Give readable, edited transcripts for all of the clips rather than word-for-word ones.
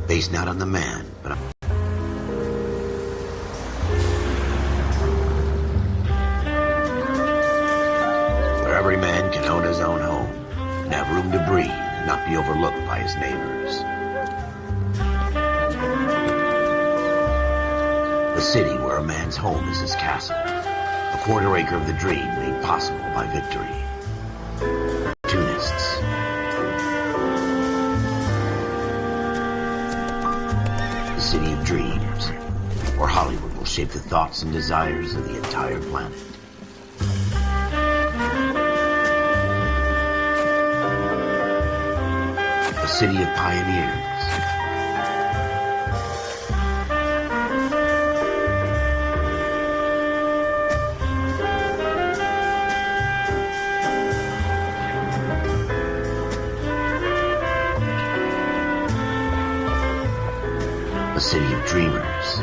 based not on the man, but on... where every man can own his own home and have room to breathe and not be overlooked by his neighbors. A city where a man's home is his castle, a quarter acre of the dream made possible by victory. Opportunists. The city of dreams, where Hollywood will shape the thoughts and desires of the entire planet. A city of pioneers. A city of dreamers.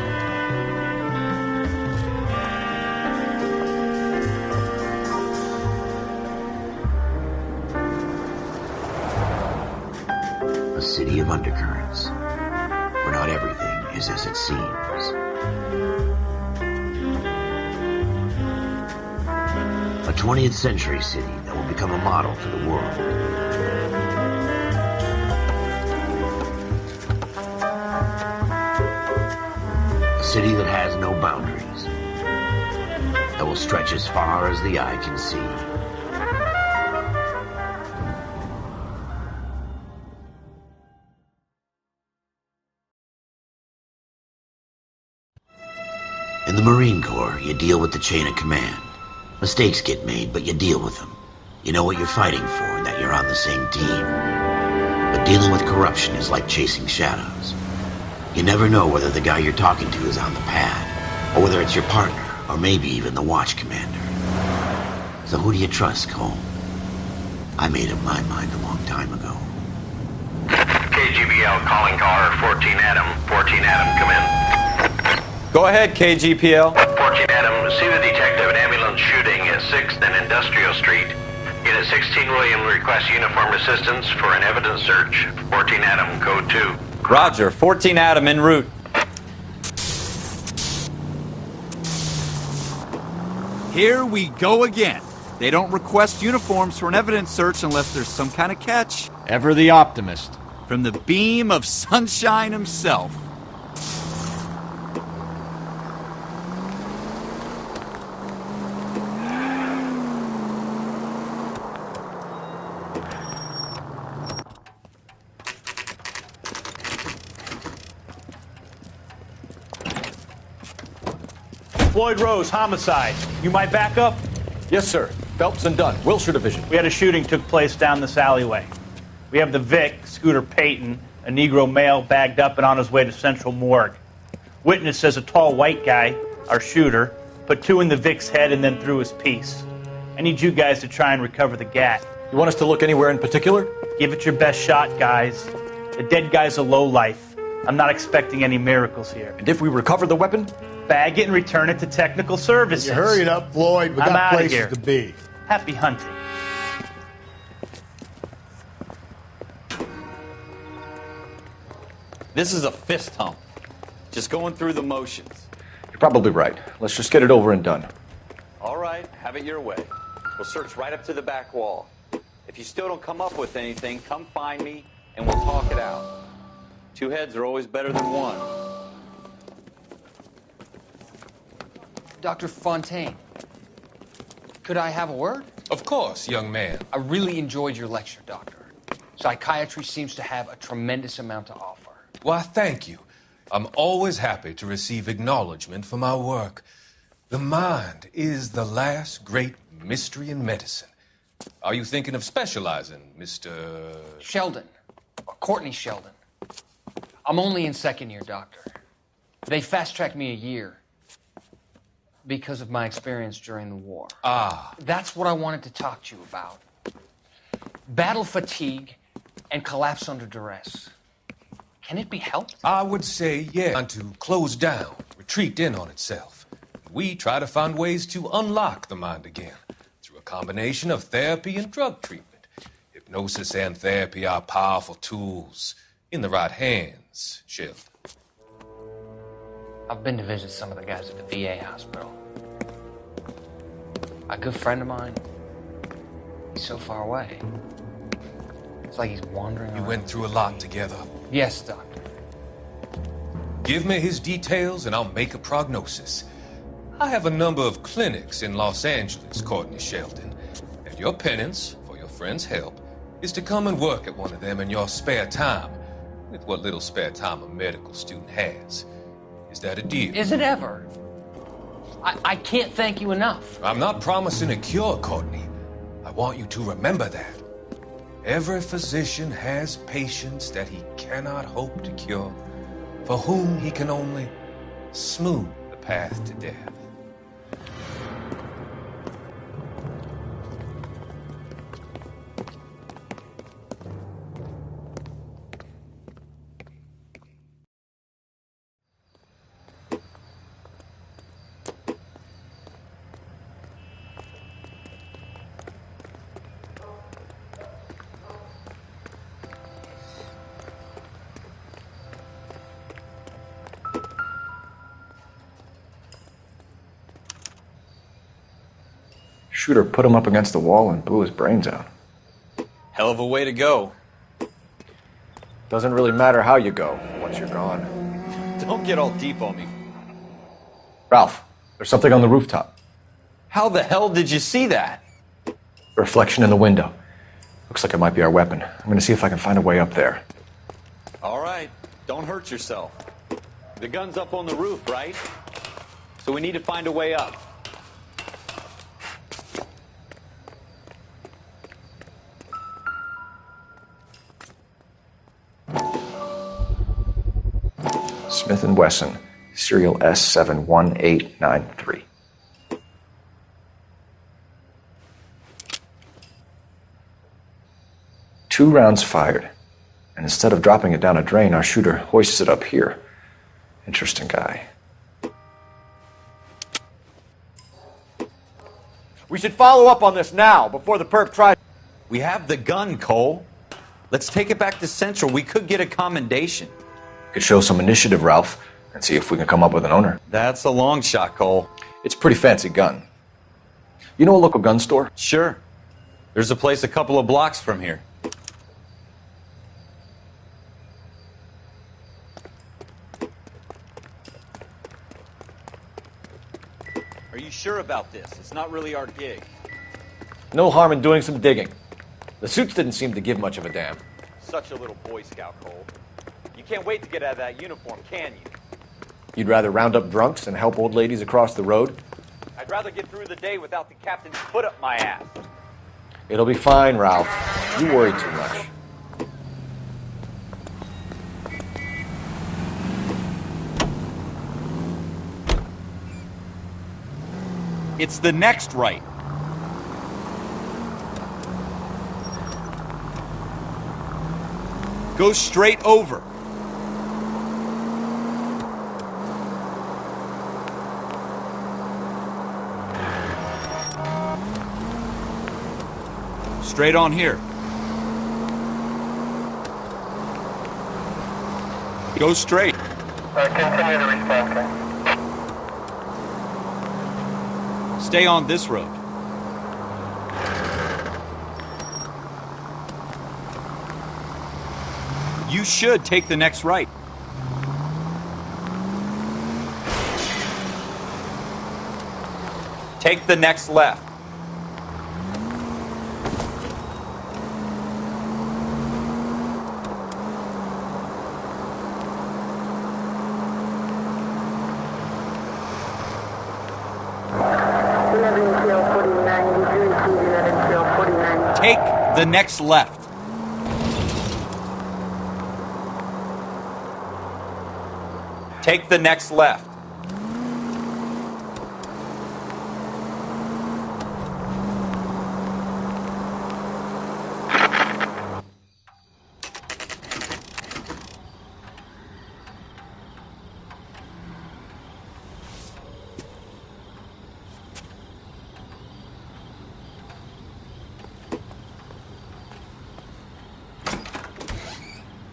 A city of undercurrents, where not everything is as it seems. A 20th century city that will become a model for the world. A city that has no boundaries, that will stretch as far as the eye can see. In the Marine Corps, you deal with the chain of command. Mistakes get made, but you deal with them. You know what you're fighting for and that you're on the same team. But dealing with corruption is like chasing shadows. You never know whether the guy you're talking to is on the pad, or whether it's your partner, or maybe even the watch commander. So who do you trust, Cole? I made up my mind a long time ago. KGBL calling caller 14 Adam. 14 Adam, come in. Go ahead, KGPL. 14 Adam, see the detective in ambulance shooting at 6th and Industrial Street. Unit 16 William requests uniformed assistance for an evidence search. 14 Adam, code 2. Roger, 14 Adam en route. Here we go again. They don't request uniforms for an evidence search unless there's some kind of catch. Ever the optimist. From the beam of sunshine himself. Floyd Rose, homicide. You might back up? Yes, sir. Phelps and Dunn, Wilshire Division. We had a shooting took place down this alleyway. We have the Vic, Scooter Payton, a Negro male bagged up and on his way to Central Morgue. Witness says a tall white guy, our shooter, put 2 in the Vic's head and then threw his piece. I need you guys to try and recover the gat. You want us to look anywhere in particular? Give it your best shot, guys. The dead guy's a lowlife. I'm not expecting any miracles here. And if we recover the weapon? Bag it and return it to technical services. You hurry it up, Floyd. We I'm got outta places here. to be. Happy hunting. This is a fist hump. Just going through the motions. You're probably right. Let's just get it over and done. All right, have it your way. We'll search right up to the back wall. If you still don't come up with anything, come find me and we'll talk it out. 2 heads are always better than 1. Dr. Fontaine, could I have a word? Of course, young man. I really enjoyed your lecture, Doctor. Psychiatry seems to have a tremendous amount to offer. Why, thank you. I'm always happy to receive acknowledgement for my work. The mind is the last great mystery in medicine. Are you thinking of specializing, Mr. Sheldon, or Courtney Sheldon. I'm only in 2nd year, Doctor. They fast-tracked me a year because of my experience during the war. Ah. That's what I wanted to talk to you about. Battle fatigue and collapse under duress. Can it be helped? I would say, yeah, to close down, retreat in on itself. We try to find ways to unlock the mind again through a combination of therapy and drug treatment. Hypnosis and therapy are powerful tools in the right hands. plans, Sheldon? I've been to visit some of the guys at the VA hospital. A good friend of mine, he's so far away. It's like he's wandering You around. went through a lot together. Yes, Doctor. Give me his details and I'll make a prognosis. I have a number of clinics in Los Angeles, Courtney Sheldon, and your penance, for your friend's help, is to come and work at one of them in your spare time, with what little spare time a medical student has. Is that a deal? Is it ever? I can't thank you enough. I'm not promising a cure, Courtney. I want you to remember that. Every physician has patients that he cannot hope to cure, for whom he can only smooth the path to death. Shooter put him up against the wall and blew his brains out. Hell of a way to go. Doesn't really matter how you go once you're gone. Don't get all deep on me. Ralph, there's something on the rooftop. How the hell did you see that? Reflection in the window. Looks like it might be our weapon. I'm gonna see if I can find a way up there. All right, don't hurt yourself. The gun's up on the roof, right? So we need to find a way up. Smith & Wesson, serial S71893. Two rounds fired, and instead of dropping it down a drain, our shooter hoists it up here. Interesting guy. We should follow up on this now, before the perp tries. We have the gun, Cole. Let's take it back to Central. We could get a commendation. Could show some initiative, Ralph, and see if we can come up with an owner. That's a long shot, Cole. It's a pretty fancy gun. You know a local gun store? Sure. There's a place a couple of blocks from here. Are you sure about this? It's not really our gig. No harm in doing some digging. The suits didn't seem to give much of a damn. Such a little Boy Scout, Cole. You can't wait to get out of that uniform, can you? You'd rather round up drunks and help old ladies across the road? I'd rather get through the day without the captain's foot up my ass. It'll be fine, Ralph. You worry too much. It's the next right. Go straight over. Straight on here. Go straight. Continue to respond, sir. Stay on this road. You should take the next right. Take the next left. Take the next left. Take the next left.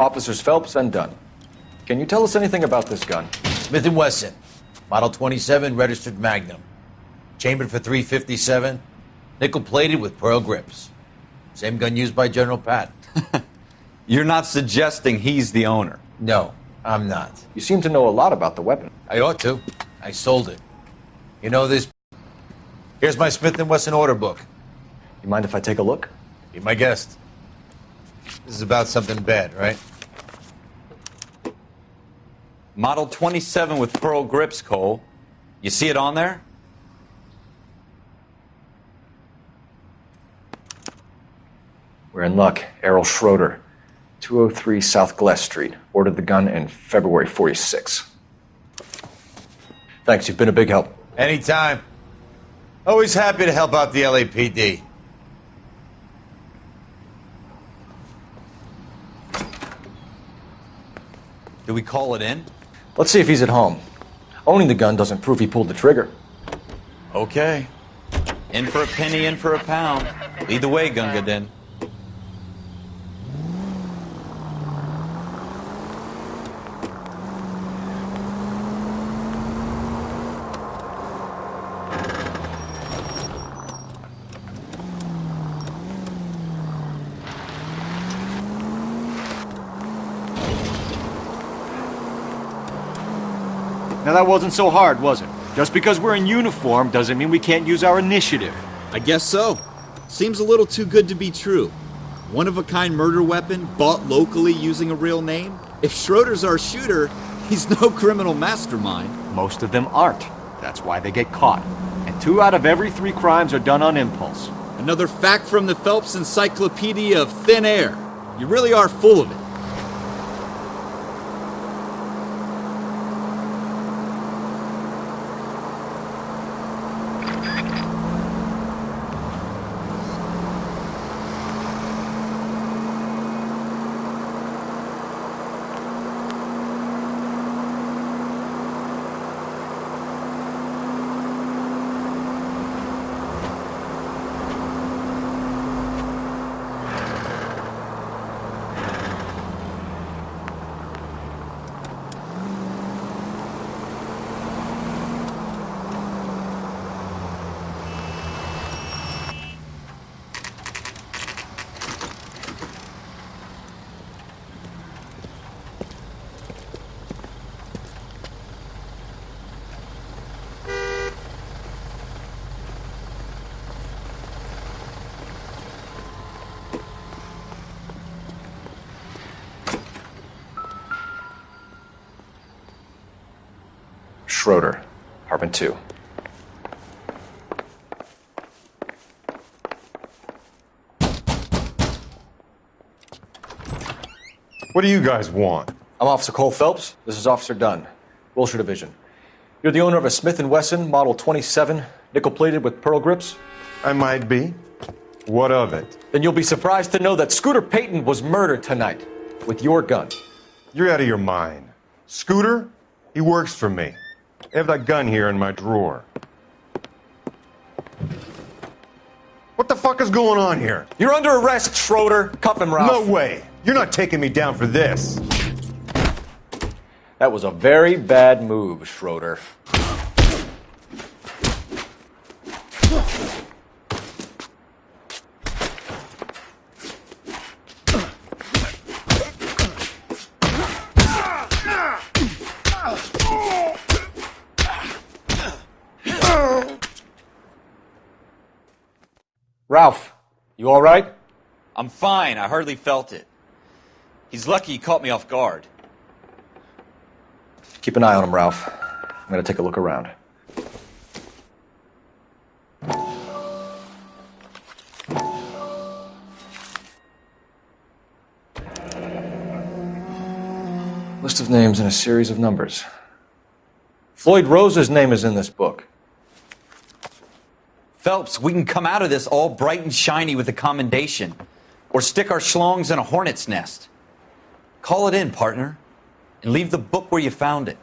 Officers Phelps and Dunn. Can you tell us anything about this gun? Smith & Wesson, Model 27, registered Magnum. Chambered for .357, nickel-plated with pearl grips. Same gun used by General Patton. You're not suggesting he's the owner? No, I'm not. You seem to know a lot about the weapon. I ought to. I sold it. You know this? Here's my Smith & Wesson order book. You mind if I take a look? Be my guest. This is about something bad, right? Model 27 with pearl grips, Cole. You see it on there? We're in luck. Errol Schroeder, 203 South Glass Street. Ordered the gun in February '46. Thanks, you've been a big help. Anytime. Always happy to help out the LAPD. Do we call it in? Let's see if he's at home. Owning the gun doesn't prove he pulled the trigger. Okay. In for a penny, in for a pound. Lead the way, Gunga Din. Now that wasn't so hard, was it? Just because we're in uniform doesn't mean we can't use our initiative. I guess so. Seems a little too good to be true. One-of-a-kind murder weapon bought locally using a real name? If Schroeder's our shooter, he's no criminal mastermind. Most of them aren't. That's why they get caught. And 2 out of every 3 crimes are done on impulse. Another fact from the Phelps Encyclopedia of Thin Air. You really are full of it. Schroeder, apartment 2. What do you guys want? I'm Officer Cole Phelps. This is Officer Dunn, Wilshire Division. You're the owner of a Smith & Wesson Model 27, nickel-plated with pearl grips? I might be. What of it? Then you'll be surprised to know that Scooter Payton was murdered tonight with your gun. You're out of your mind. Scooter? He works for me. I have that gun here in my drawer. What the fuck is going on here? You're under arrest, Schroeder. Cuff him, Ralph. No way. You're not taking me down for this. That was a very bad move, Schroeder. Ralph, you all right? I'm fine. I hardly felt it. He's lucky he caught me off guard. Keep an eye on him, Ralph. I'm going to take a look around. List of names and a series of numbers. Floyd Rose's name is in this book. Phelps, we can come out of this all bright and shiny with a commendation. Or stick our schlongs in a hornet's nest. Call it in, partner. And leave the book where you found it.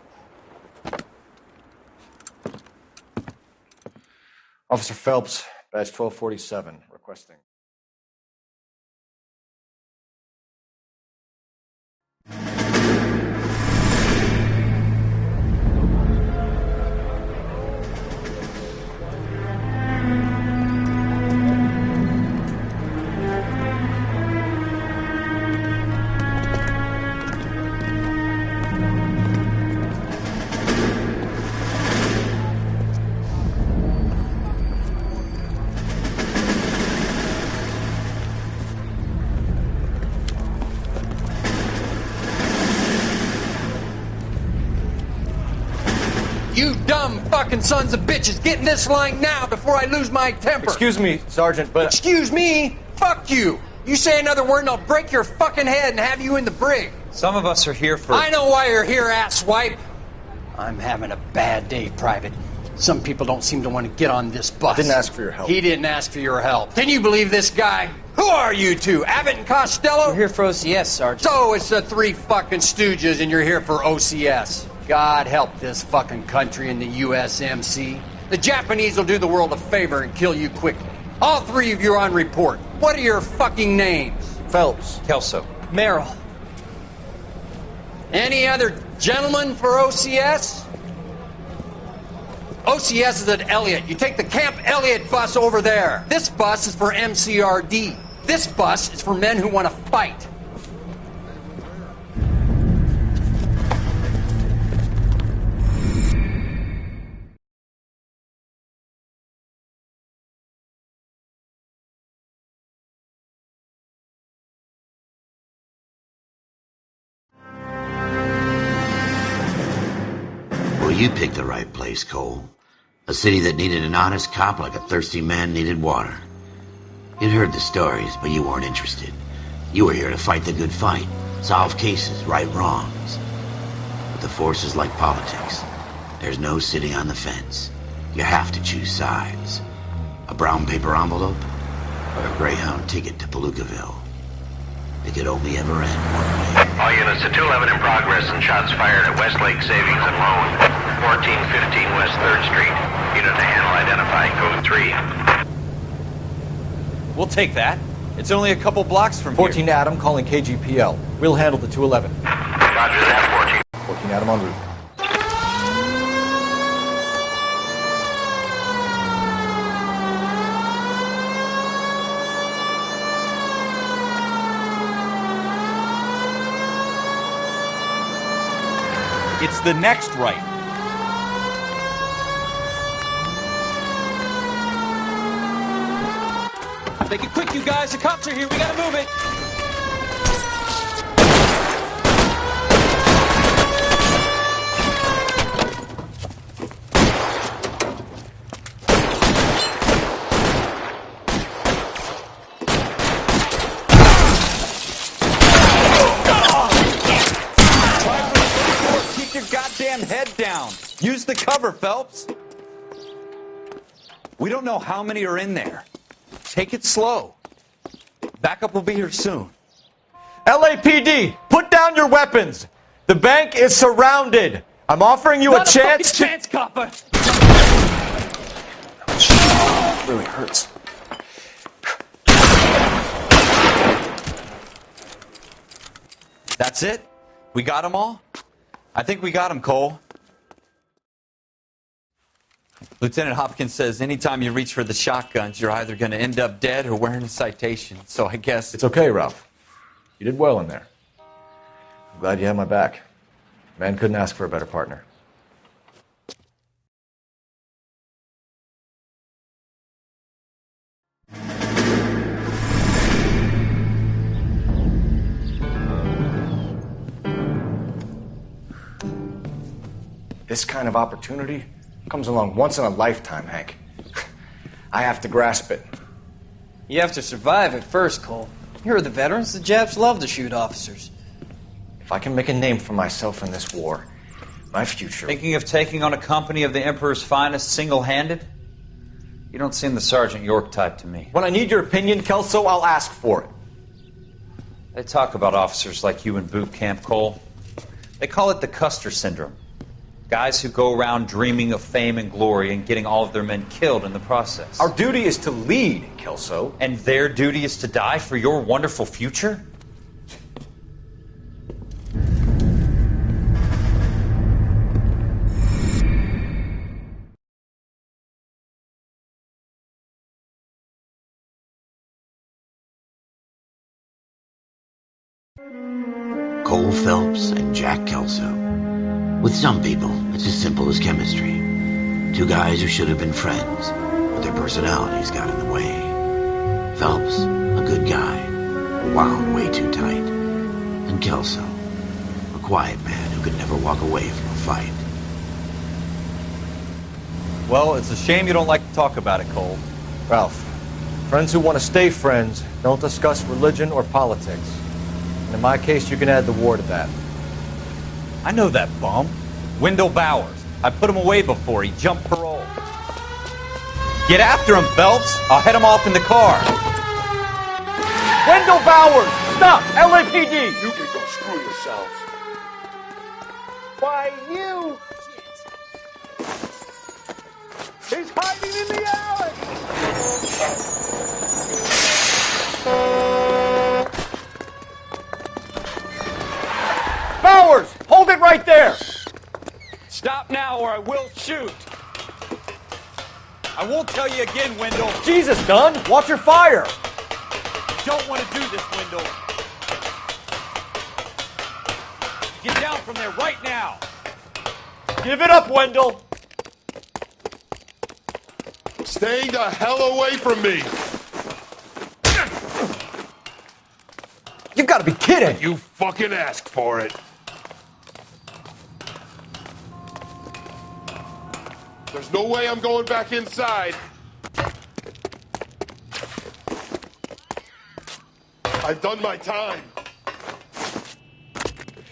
Officer Phelps, badge 1247, requesting. You dumb fucking sons of bitches, get in this line now before I lose my temper. Excuse me, Sergeant, but... Excuse me? Fuck you. You say another word and I'll break your fucking head and have you in the brig. Some of us are here for... I know why you're here, asswipe. I'm having a bad day, Private. Some people don't seem to want to get on this bus. I didn't ask for your help. He didn't ask for your help. Can you believe this guy? Who are you two? Abbott and Costello? We're here for OCS, Sergeant. So it's the three fucking stooges and you're here for OCS. God help this fucking country and the USMC. The Japanese will do the world a favor and kill you quickly. All three of you are on report. What are your fucking names? Phelps. Kelso. Merrill. Any other gentlemen for OCS? OCS is at Elliott. You take the Camp Elliott bus over there. This bus is for MCRD. This bus is for men who want to fight. Well, you picked the right place, Cole. A city that needed an honest cop like a thirsty man needed water. You'd heard the stories, but you weren't interested. You were here to fight the good fight, solve cases, right wrongs. But the force is like politics. There's no sitting on the fence. You have to choose sides. A brown paper envelope or a Greyhound ticket to Palookaville. It could only ever end one way. All units to 211 in progress and shots fired at Westlake Savings and Loan, 1415 West 3rd Street. Unit to handle identify, code 3. We'll take that. It's only a couple blocks from 14 here. Adam calling KGPL. We'll handle the 211. Roger that, 14. 14 Adam en route. It's the next right. Make it quick, you guys. The cops are here. We gotta move it. Keep your goddamn head down. Use the cover, Phelps. We don't know how many are in there. Take it slow. Backup will be here soon. LAPD, put down your weapons. The bank is surrounded. I'm offering you a chance to... chance, copper. It really hurts. That's it? We got them all? I think we got them, Cole. Lieutenant Hopkins says anytime you reach for the shotguns, you're either going to end up dead or wearing a citation. So I guess... It's okay, Ralph. You did well in there. I'm glad you had my back. Man couldn't ask for a better partner. This kind of opportunity comes along once in a lifetime, Hank. I have to grasp it. You have to survive at first, Cole. Here are the veterans. The Japs love to shoot officers. If I can make a name for myself in this war, my future... Thinking of taking on a company of the Emperor's finest single-handed? You don't seem the Sergeant York type to me. When I need your opinion, Kelso, I'll ask for it. They talk about officers like you in boot camp, Cole. They call it the Custer Syndrome. Guys who go around dreaming of fame and glory and getting all of their men killed in the process. Our duty is to lead, Kelso. And their duty is to die for your wonderful future? Cole Phelps and Jack Kelso. With some people, it's as simple as chemistry. Two guys who should have been friends, but their personalities got in the way. Phelps, a good guy, wound way too tight. And Kelso, a quiet man who could never walk away from a fight. Well, it's a shame you don't like to talk about it, Cole. Ralph, friends who want to stay friends don't discuss religion or politics. And in my case, you can add the war to that. I know that bum. Wendell Bowers. I put him away before. He jumped parole. Get after him, Phelps. I'll head him off in the car. Wendell Bowers! Stop! LAPD! You can go screw yourselves. Why, you! He's hiding in the alley! Bowers! Hold it right there! Stop now or I will shoot. I won't tell you again, Wendell. Jesus, Dunn! Watch your fire! Don't want to do this, Wendell. Get down from there right now. Give it up, Wendell! Staying the hell away from me! You've got to be kidding! You fucking asked for it. There's no way I'm going back inside. I've done my time.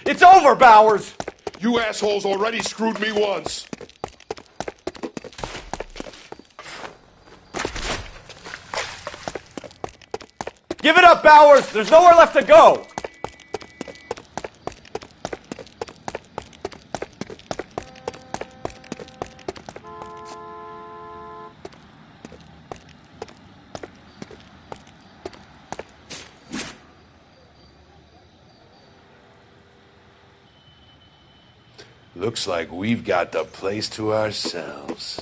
It's over, Bowers! You assholes already screwed me once. Give it up, Bowers! There's nowhere left to go! Looks like we've got the place to ourselves.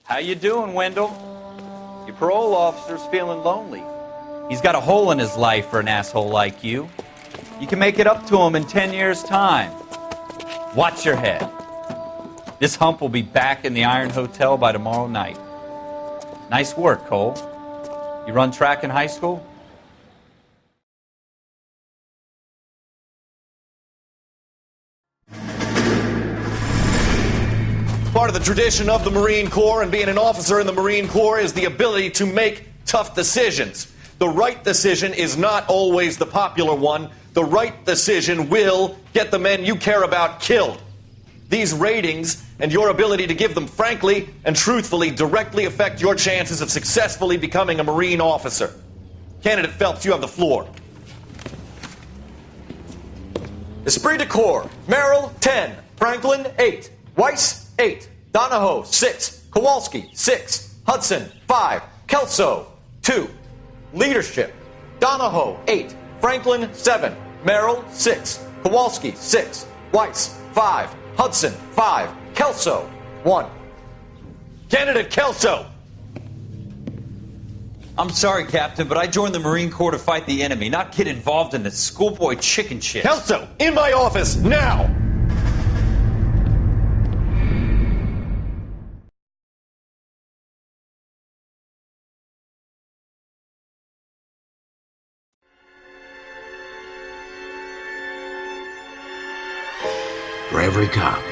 How you doing, Wendell? Your parole officer's feeling lonely. He's got a hole in his life for an asshole like you. You can make it up to him in 10 years' time. Watch your head. This hump will be back in the Iron Hotel by tomorrow night. Nice work, Cole. You run track in high school? Part of the tradition of the Marine Corps and being an officer in the Marine Corps is the ability to make tough decisions. The right decision is not always the popular one. The right decision will get the men you care about killed. These ratings and your ability to give them frankly and truthfully directly affect your chances of successfully becoming a Marine officer. Candidate Phelps, you have the floor. Esprit de Corps, Merrill, 10. Franklin, 8. Weiss, 8. Donahoe, 6. Kowalski, 6. Hudson, 5. Kelso, 2. Leadership, Donahoe, 8. Franklin, 7. Merrill, 6. Kowalski, 6. Weiss, 5. Hudson, 5. Kelso, 1. Candidate Kelso. I'm sorry, Captain, but I joined the Marine Corps to fight the enemy, not get involved in this schoolboy chicken shit. Kelso, in my office, now! For every cop,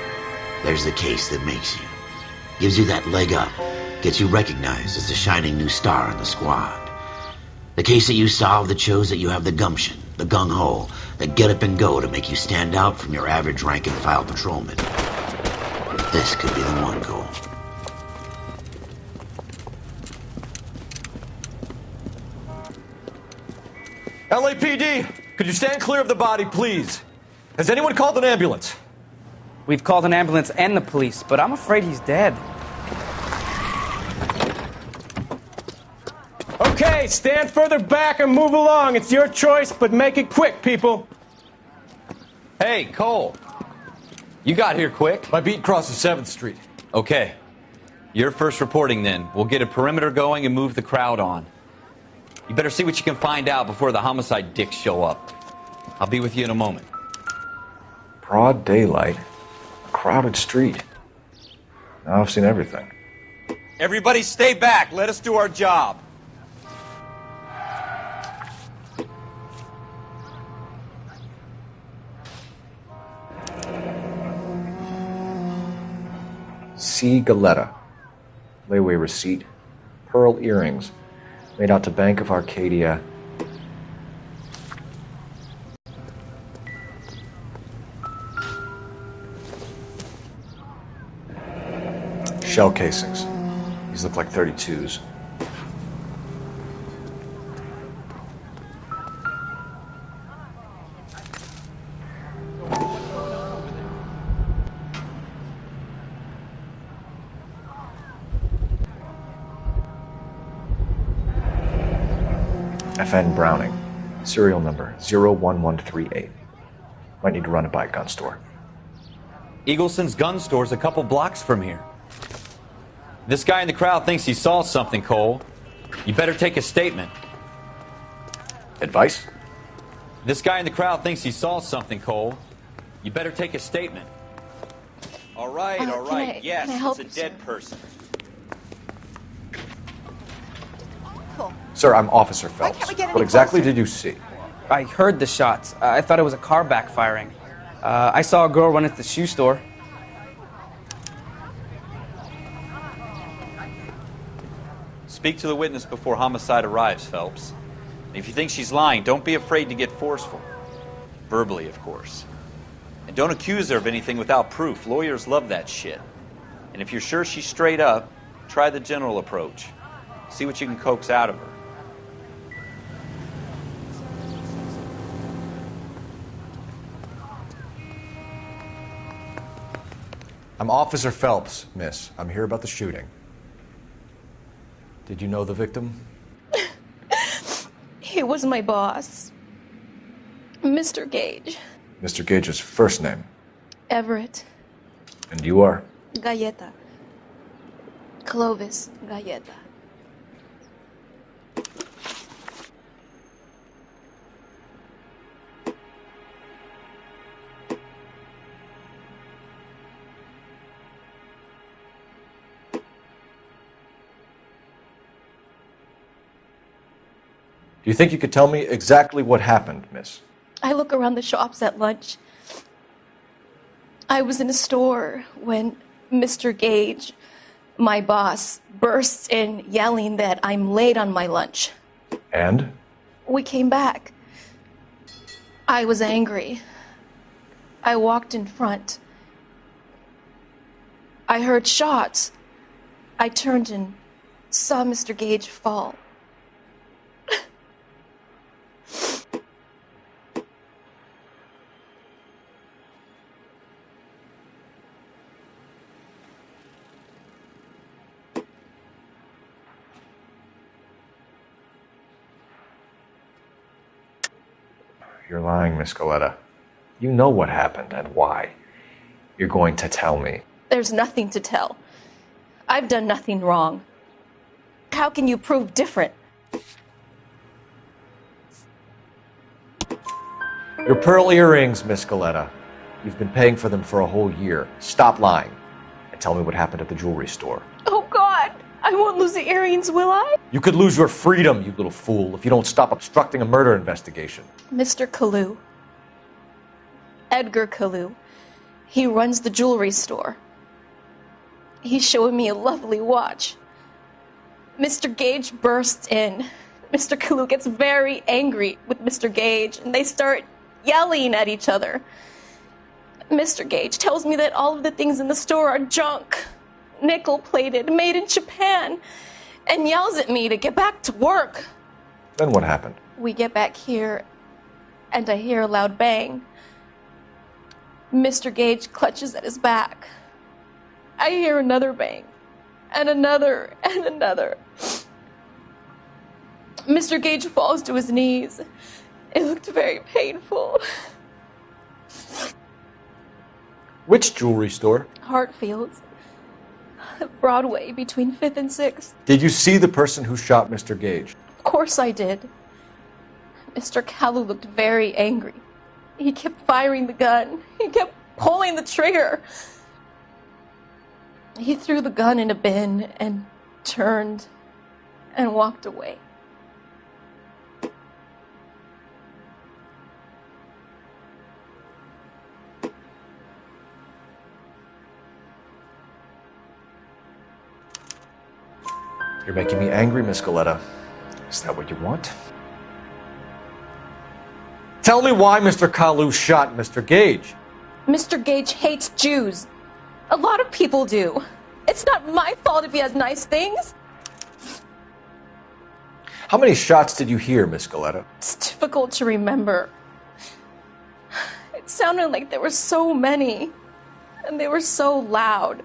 there's the case that makes you. Gives you that leg up. Gets you recognized as the shining new star in the squad. The case that you solve that shows that you have the gumption, the gung-ho, the get up and go to make you stand out from your average rank-and-file patrolman. This could be the one, Cole. LAPD, could you stand clear of the body, please? Has anyone called an ambulance? We've called an ambulance and the police, but I'm afraid he's dead. Okay, stand further back and move along. It's your choice, but make it quick, people. Hey, Cole. You got here quick. My beat crosses 7th Street. Okay. You're first reporting then. We'll get a perimeter going and move the crowd on. You better see what you can find out before the homicide dicks show up. I'll be with you in a moment. Broad daylight. A crowded street. Now I've seen everything. Everybody stay back. Let us do our job. C. Galetta. Layaway receipt. Pearl earrings. Made out to Bank of Arcadia. Shell casings. These look like 32s. FN Browning. Serial number 01138. Might need to run it by a gun store. Eagleson's gun store's a couple blocks from here. This guy in the crowd thinks he saw something, Cole. You better take a statement. Advice? This guy in the crowd thinks he saw something, Cole. You better take a statement. All right, all right. Yes, it's a dead person. Sir, I'm Officer Phelps. can't we get any What exactly closer? did you see? I heard the shots. I thought it was a car backfiring. I saw a girl run into the shoe store. Speak to the witness before homicide arrives, Phelps. And if you think she's lying, don't be afraid to get forceful. Verbally, of course. And don't accuse her of anything without proof. Lawyers love that shit. And if you're sure she's straight up, try the general approach. See what you can coax out of her. I'm Officer Phelps, miss. I'm here about the shooting. Did you know the victim? He was my boss, Mr. Gage. Mr. Gage's first name. Everett. And you are? Galleta. Clovis Galleta. Do you think you could tell me exactly what happened, miss? I look around the shops at lunch. I was in a store when Mr. Gage, my boss, bursts in yelling that I'm late on my lunch. And? We came back. I was angry. I walked in front. I heard shots. I turned and saw Mr. Gage fall. You're lying, Miss Galetta. You know what happened and why. You're going to tell me. There's nothing to tell. I've done nothing wrong. How can you prove different? Your pearl earrings, Miss Galetta. You've been paying for them for a whole year. Stop lying and tell me what happened at the jewelry store. Oh, God! I won't lose the earrings, will I? You could lose your freedom, you little fool, if you don't stop obstructing a murder investigation. Mr. Kalu. Edgar Kalu. He runs the jewelry store. He's showing me a lovely watch. Mr. Gage bursts in. Mr. Kalu gets very angry with Mr. Gage, and they start yelling at each other. Mr. Gage tells me that all of the things in the store are junk, nickel-plated, made in Japan, and yells at me to get back to work. Then what happened? We get back here, and I hear a loud bang. Mr. Gage clutches at his back. I hear another bang, and another, and another. Mr. Gage falls to his knees. It looked very painful. Which jewelry store? Hartfield's. Broadway, between 5th and 6th. Did you see the person who shot Mr. Gage? Of course I did. Mr. Kalu looked very angry. He kept firing the gun. He kept pulling the trigger. He threw the gun in a bin and turned and walked away. You're making me angry, Miss Galetta. Is that what you want? Tell me why Mr. Kalu shot Mr. Gage. Mr. Gage hates Jews. A lot of people do. It's not my fault if he has nice things. How many shots did you hear, Miss Galetta? It's difficult to remember. It sounded like there were so many, and they were so loud.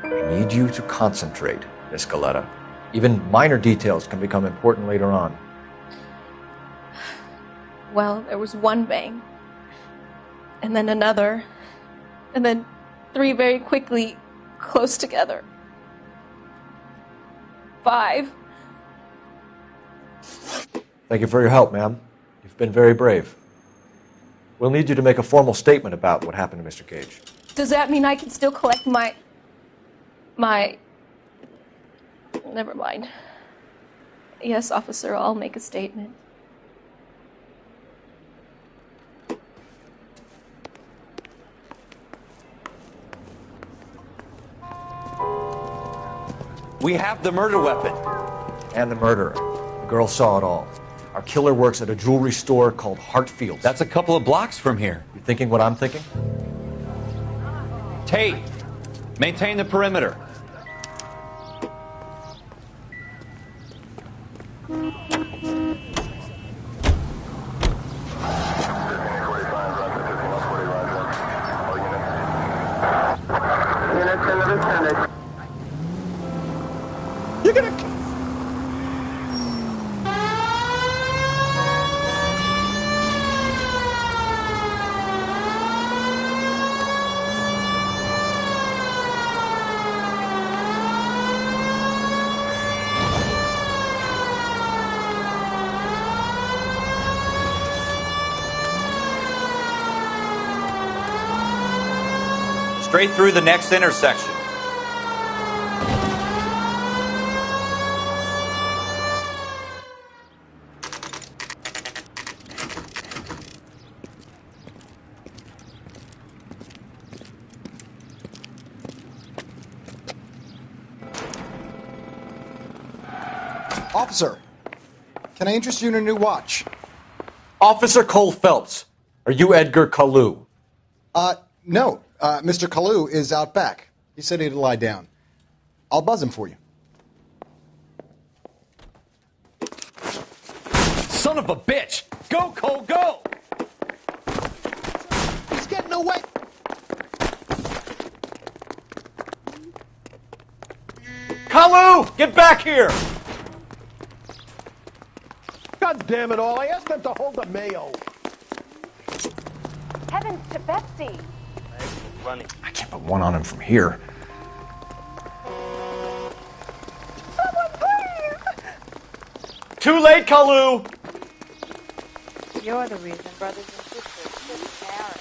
I need you to concentrate, Miss Galetta. Even minor details can become important later on. Well, there was one bang, and then another, and then three very quickly, close together. 5. Thank you for your help, ma'am. You've been very brave. We'll need you to make a formal statement about what happened to Mr. Gage. Does that mean I can still collect my... Never mind. Yes, officer, I'll make a statement. We have the murder weapon. And the murderer. The girl saw it all. Our killer works at a jewelry store called Hartfield's. That's a couple of blocks from here. You thinking what I'm thinking? Tate, maintain the perimeter. You're gonna... Straight through the next intersection. Officer, can I interest you in a new watch? Officer Cole Phelps, are you Edgar Kalu? No. Mr. Kalu is out back. He said he'd lie down. I'll buzz him for you. Son of a bitch! Go, Cole, go! He's getting away. Kalu, get back here! God damn it all, I asked them to hold the mayo. Heavens to Betsy! I can't put one on him from here. Someone please! Too late, Kalu! You're the reason brothers and sisters shouldn't marry.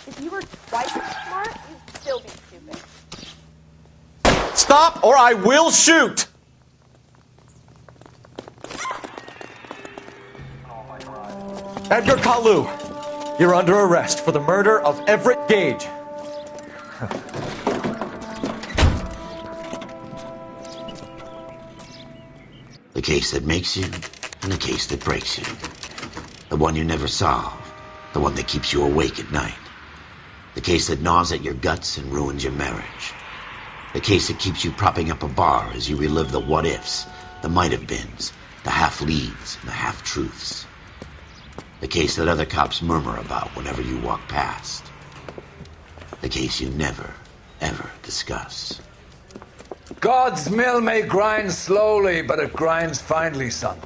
If you were twice as smart, you'd still be stupid. Stop or I will shoot! Edgar Kalu, you're under arrest for the murder of Everett Gage. The case that makes you and the case that breaks you. The one you never solve. The one that keeps you awake at night. The case that gnaws at your guts and ruins your marriage. The case that keeps you propping up a bar as you relive the what-ifs, the might-have-beens, the half-leads, and the half-truths. The case that other cops murmur about whenever you walk past. The case you never, ever discuss. God's mill may grind slowly, but it grinds finely, son.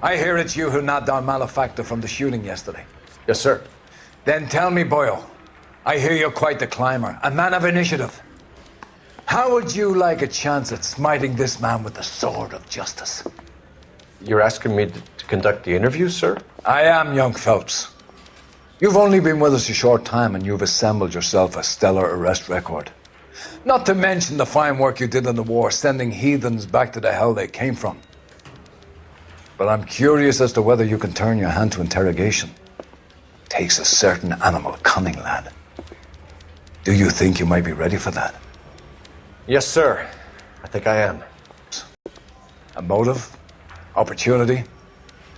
I hear it's you who knocked down Malefactor from the shooting yesterday. Yes, sir. Then tell me, Boyle, I hear you're quite the climber, a man of initiative. How would you like a chance at smiting this man with the sword of justice? You're asking me to conduct the interview, sir? I am, young Phelps. You've only been with us a short time and you've assembled yourself a stellar arrest record. Not to mention the fine work you did in the war, sending heathens back to the hell they came from. But I'm curious as to whether you can turn your hand to interrogation. Takes a certain animal cunning, lad. Do you think you might be ready for that? Yes, sir. I think I am. A motive, opportunity,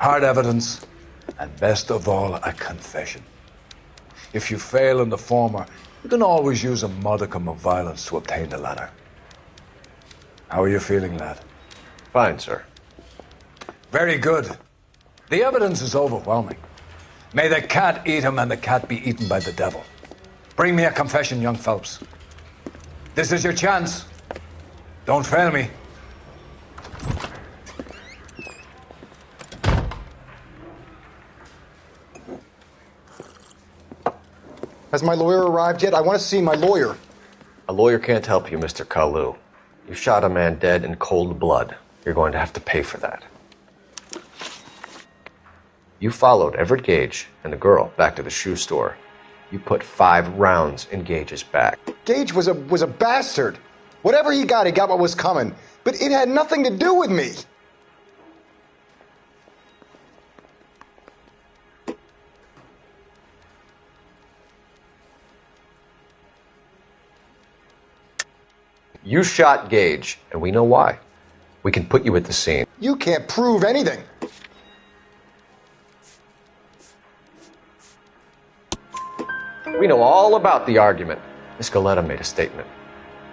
hard evidence, and best of all, a confession. If you fail in the former, you can always use a modicum of violence to obtain the latter. How are you feeling, lad? Fine, sir. Very good. The evidence is overwhelming. May the cat eat him and the cat be eaten by the devil. Bring me a confession, young Phelps. This is your chance. Don't fail me. Has my lawyer arrived yet? I want to see my lawyer. A lawyer can't help you, Mr. Kalu. You shot a man dead in cold blood. You're going to have to pay for that. You followed Everett Gage and the girl back to the shoe store. You put 5 rounds in Gage's back. Gage was a bastard. Whatever he got what was coming. But it had nothing to do with me. You shot Gage, and we know why. We can put you at the scene. You can't prove anything. We know all about the argument. Miss Galetta made a statement.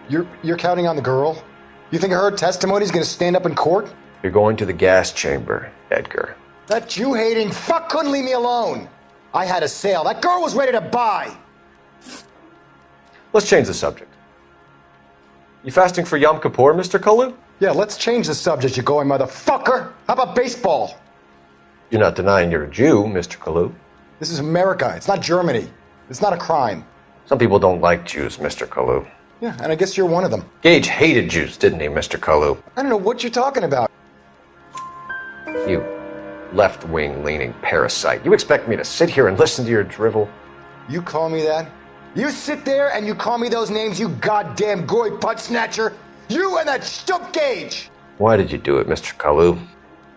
You're counting on the girl? You think her testimony's gonna stand up in court? You're going to the gas chamber, Edgar. That Jew-hating fuck couldn't leave me alone. I had a sale. That girl was ready to buy. Let's change the subject. You fasting for Yom Kippur, Mr. Kalu? Yeah, let's change the subject, you going motherfucker. How about baseball? You're not denying you're a Jew, Mr. Kalu. This is America. It's not Germany. It's not a crime. Some people don't like Jews, Mr. Kalu. Yeah, and I guess you're one of them. Gage hated Jews, didn't he, Mr. Kalu? I don't know what you're talking about. You left-wing leaning parasite. You expect me to sit here and listen to your drivel? You call me that? You sit there and you call me those names, you goddamn goy putt snatcher? You and that stup Gage! Why did you do it, Mr. Kalu?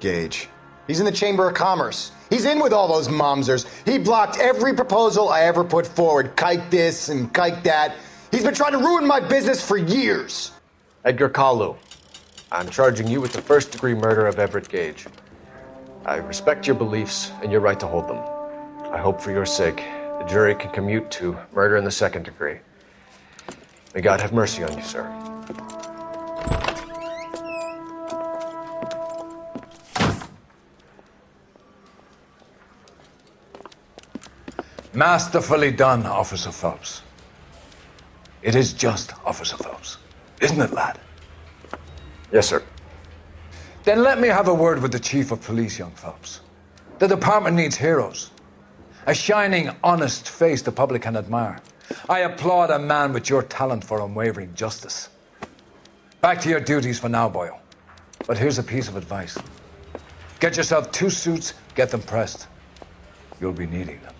Gage. He's in the Chamber of Commerce. He's in with all those momsers. He blocked every proposal I ever put forward. Kike this and kike that. He's been trying to ruin my business for years. Edgar Kalu, I'm charging you with the first-degree murder of Everett Gage. I respect your beliefs and your right to hold them. I hope for your sake the jury can commute to murder in the second degree. May God have mercy on you, sir. Masterfully done, Officer Phelps. It is just, Officer Phelps. Isn't it, lad? Yes, sir. Then let me have a word with the Chief of Police, young Phelps. The department needs heroes. A shining, honest face the public can admire. I applaud a man with your talent for unwavering justice. Back to your duties for now, Boyle. But here's a piece of advice. Get yourself 2 suits, get them pressed. You'll be needing them.